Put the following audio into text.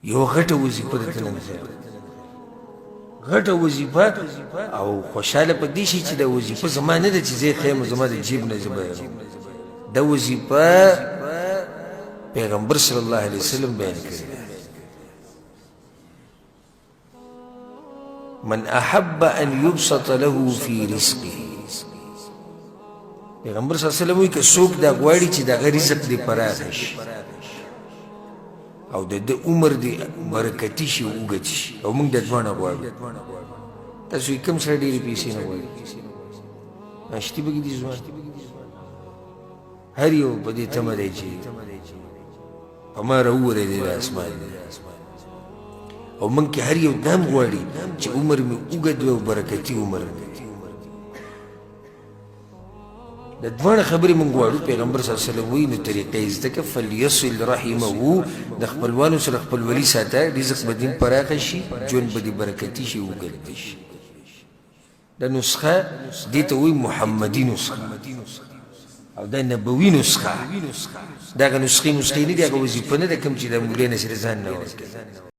یو غټه وظیفه ده نن غټه وظیفه او خوشاله په دې شي چې دا وظیفه زما نه ده چې زه یې ښیم زما د جیب نه زه بیانوم دا وظیفه پیغمبر صلی الله علیه وسلم بیان کړې ده من احب ان يبسط له في رزقه پیغمبر صلی الله علیه وسلم وایي که څوک دا غواړي چې دغه رزق دې پراخه شي او د عمر دې برکتي شي اوږد شي او موږ د دواړه غواړو تاسو یې کوم سره ډېرې پیسې نه غواړي ناشتي پکې دي ځوان هر یو په دې تمه دی چې په ما راوورېدی د اسمان او موږ کې هر یو دا هم غواړي چې عمر مې اوږد وي او برکتي عمر مې د دواړه خبرې موږ غواړو پیغمبر صلی الله علیه وسلم وایي نو طریقه یې زده کړه فلیصل رحمه د خپلوانو سره خپلولي ساته رزق به دې پراخه شي ژوند به دې برکتي شي اوږد شي دا نسخه دې ته وایي محمدي نسخه او دا نبوي نسخه دغه نسخې نه دي هغه وظیفه نه ده کوم چې د مولوي نصیر ځان نه ورکوي